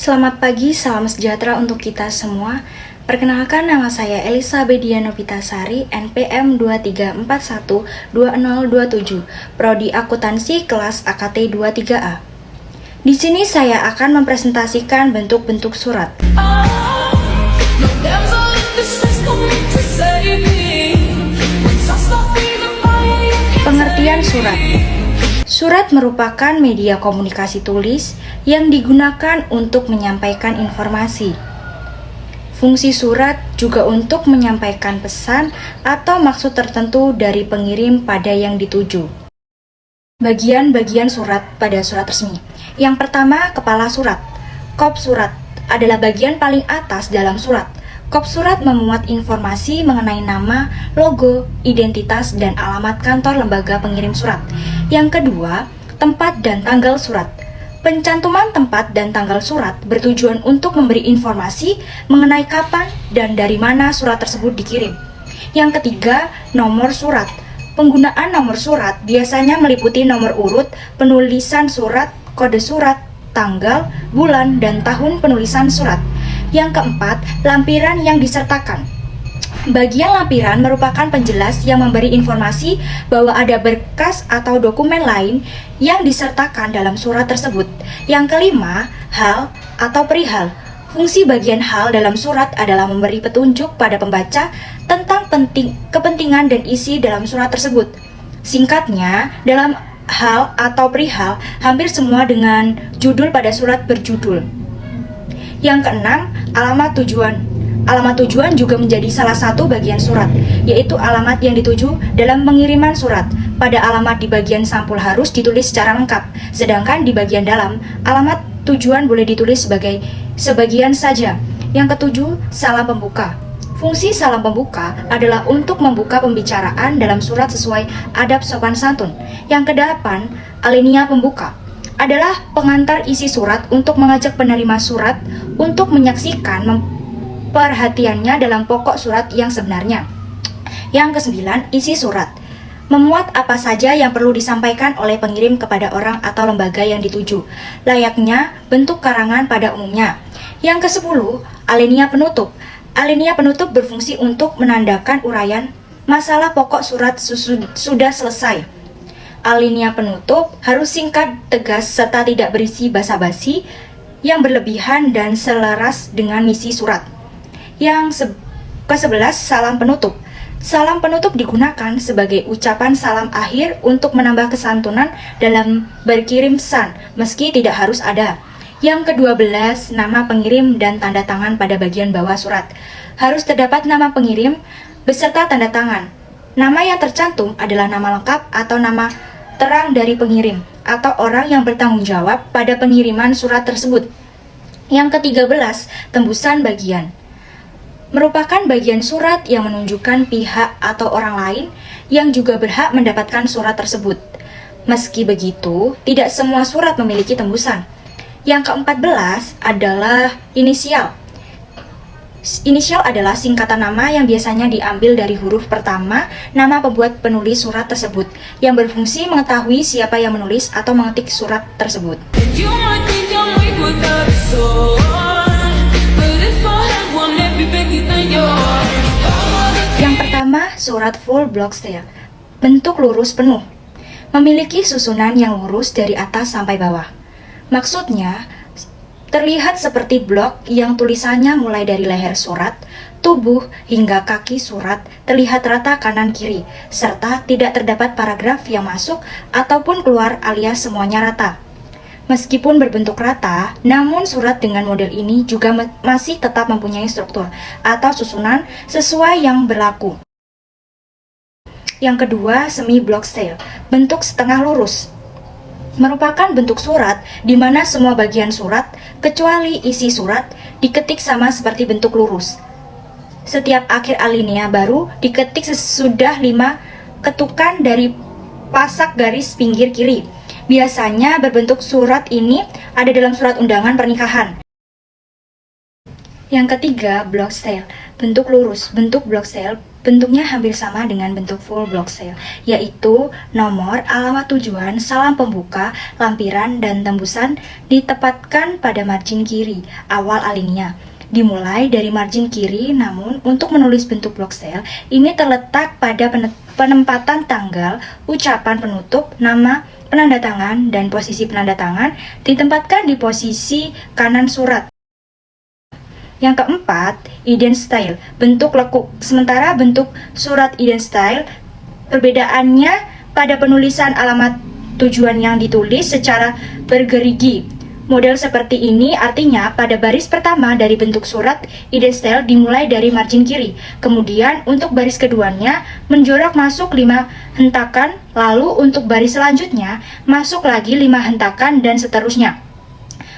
Selamat pagi, salam sejahtera untuk kita semua. Perkenalkan, nama saya Elisa Bedia Novitasari, NPM 23412027, Prodi Akuntansi kelas AKT 23A. Di sini saya akan mempresentasikan bentuk-bentuk surat. Pengertian surat. Surat merupakan media komunikasi tulis yang digunakan untuk menyampaikan informasi. Fungsi surat juga untuk menyampaikan pesan atau maksud tertentu dari pengirim pada yang dituju. Bagian-bagian surat pada surat resmi. Yang pertama, kepala surat. Kop surat adalah bagian paling atas dalam surat. Kop surat memuat informasi mengenai nama, logo, identitas, dan alamat kantor lembaga pengirim surat. Yang kedua, tempat dan tanggal surat. Pencantuman tempat dan tanggal surat bertujuan untuk memberi informasi mengenai kapan dan dari mana surat tersebut dikirim. Yang ketiga, nomor surat. Penggunaan nomor surat biasanya meliputi nomor urut, penulisan surat, kode surat, tanggal, bulan, dan tahun penulisan surat. Yang keempat, lampiran yang disertakan. Bagian lampiran merupakan penjelas yang memberi informasi bahwa ada berkas atau dokumen lain yang disertakan dalam surat tersebut. Yang kelima, hal atau perihal. Fungsi bagian hal dalam surat adalah memberi petunjuk pada pembaca tentang kepentingan dan isi dalam surat tersebut. Singkatnya, dalam hal atau perihal, hampir semua dengan judul pada surat berjudul. Yang keenam, alamat tujuan. Alamat tujuan juga menjadi salah satu bagian surat, yaitu alamat yang dituju dalam pengiriman surat. Pada alamat di bagian sampul harus ditulis secara lengkap, sedangkan di bagian dalam, alamat tujuan boleh ditulis sebagai sebagian saja. Yang ketujuh, salam pembuka. Fungsi salam pembuka adalah untuk membuka pembicaraan dalam surat sesuai adab sopan santun. Yang kedelapan, alinea pembuka adalah pengantar isi surat untuk mengajak penerima surat untuk menyaksikan perhatiannya dalam pokok surat yang sebenarnya. Yang kesembilan, isi surat. Memuat apa saja yang perlu disampaikan oleh pengirim kepada orang atau lembaga yang dituju, layaknya bentuk karangan pada umumnya. Yang kesepuluh, alinea penutup. Alinea penutup berfungsi untuk menandakan uraian masalah pokok surat sudah selesai. Alinea penutup harus singkat, tegas, serta tidak berisi basa-basi yang berlebihan dan selaras dengan misi surat. Yang ke-11, salam penutup. Salam penutup digunakan sebagai ucapan salam akhir untuk menambah kesantunan dalam berkirim pesan, meski tidak harus ada. Yang ke-12, nama pengirim dan tanda tangan pada bagian bawah surat. Harus terdapat nama pengirim beserta tanda tangan. Nama yang tercantum adalah nama lengkap atau nama terang dari pengirim atau orang yang bertanggung jawab pada pengiriman surat tersebut. Yang ke-13, tembusan bagian. Merupakan bagian surat yang menunjukkan pihak atau orang lain yang juga berhak mendapatkan surat tersebut. Meski begitu, tidak semua surat memiliki tembusan. Yang ke-14 adalah inisial. Inisial adalah singkatan nama yang biasanya diambil dari huruf pertama nama pembuat penulis surat tersebut, yang berfungsi mengetahui siapa yang menulis atau mengetik surat tersebut. Yang pertama, surat full block style. Bentuk lurus penuh. Memiliki susunan yang lurus dari atas sampai bawah. Maksudnya, terlihat seperti blok yang tulisannya mulai dari leher surat, tubuh, hingga kaki surat terlihat rata kanan kiri, serta tidak terdapat paragraf yang masuk ataupun keluar alias semuanya rata. Meskipun berbentuk rata, namun surat dengan model ini juga masih tetap mempunyai struktur atau susunan sesuai yang berlaku. Yang kedua, semi block style, bentuk setengah lurus. Merupakan bentuk surat di mana semua bagian surat, kecuali isi surat, diketik sama seperti bentuk lurus. Setiap akhir alinea baru diketik sesudah 5 ketukan dari pasak garis pinggir kiri. Biasanya berbentuk surat ini ada dalam surat undangan pernikahan. Yang ketiga, block style. Bentuk lurus. Bentuk block style bentuknya hampir sama dengan bentuk full block style, yaitu nomor, alamat tujuan, salam pembuka, lampiran, dan tembusan ditempatkan pada margin kiri awal alinea. Dimulai dari margin kiri, namun untuk menulis bentuk block style ini terletak pada penempatan tanggal, ucapan penutup, nama, penanda tangan, dan posisi penanda tangan ditempatkan di posisi kanan surat. Yang keempat, indent style, bentuk lekuk. Sementara bentuk surat indent style, perbedaannya pada penulisan alamat tujuan yang ditulis secara bergerigi. Model seperti ini artinya pada baris pertama dari bentuk surat indent style dimulai dari margin kiri. Kemudian untuk baris keduanya menjorok masuk 5 hentakan, lalu untuk baris selanjutnya masuk lagi 5 hentakan dan seterusnya.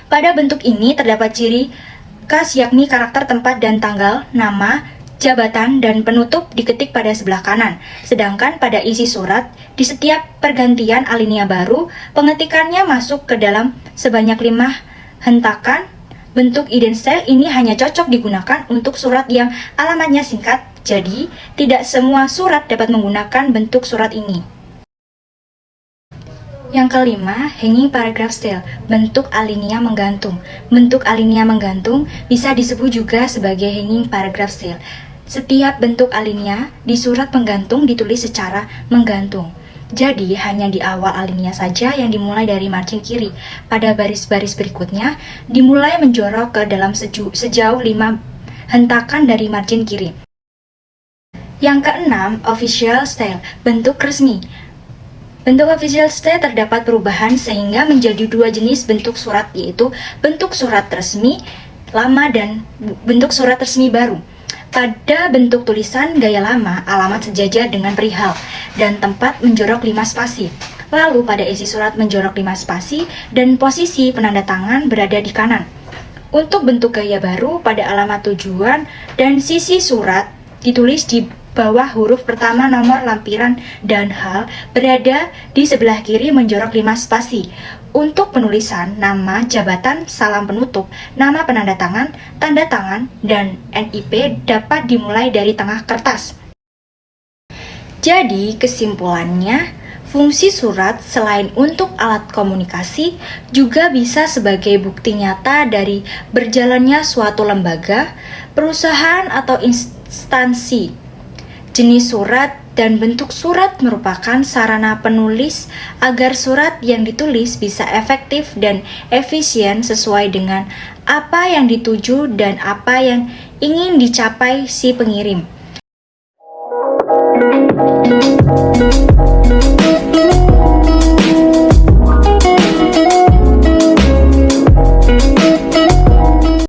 Pada bentuk ini terdapat ciri khas yakni karakter tempat dan tanggal, nama, jabatan, dan penutup diketik pada sebelah kanan. Sedangkan pada isi surat, di setiap pergantian alinea baru, pengetikannya masuk ke dalam sebanyak 5 hentakan. Bentuk indent style ini hanya cocok digunakan untuk surat yang alamatnya singkat, jadi tidak semua surat dapat menggunakan bentuk surat ini. Yang kelima, hanging paragraph style, bentuk alinea menggantung. Bentuk alinea menggantung bisa disebut juga sebagai hanging paragraph style. Setiap bentuk alinea di surat penggantung ditulis secara menggantung. Jadi, hanya di awal alinea saja yang dimulai dari margin kiri. Pada baris-baris berikutnya, dimulai menjorok ke dalam sejauh 5 hentakan dari margin kiri. Yang keenam, official style, bentuk resmi. Bentuk official style terdapat perubahan sehingga menjadi 2 jenis bentuk surat, yaitu bentuk surat resmi lama dan bentuk surat resmi baru. Pada bentuk tulisan gaya lama, alamat sejajar dengan perihal dan tempat menjorok 5 spasi. Lalu pada isi surat menjorok 5 spasi dan posisi penanda tangan berada di kanan. Untuk bentuk gaya baru, pada alamat tujuan dan sisi surat ditulis di bawah huruf pertama nomor, lampiran, dan hal berada di sebelah kiri menjorok 5 spasi. Untuk penulisan nama, jabatan, salam penutup, nama penanda tangan, tanda tangan, dan NIP dapat dimulai dari tengah kertas. Jadi kesimpulannya, fungsi surat selain untuk alat komunikasi juga bisa sebagai bukti nyata dari berjalannya suatu lembaga, perusahaan, atau instansi. Jenis surat dan bentuk surat merupakan sarana penulis agar surat yang ditulis bisa efektif dan efisien sesuai dengan apa yang dituju dan apa yang ingin dicapai si pengirim.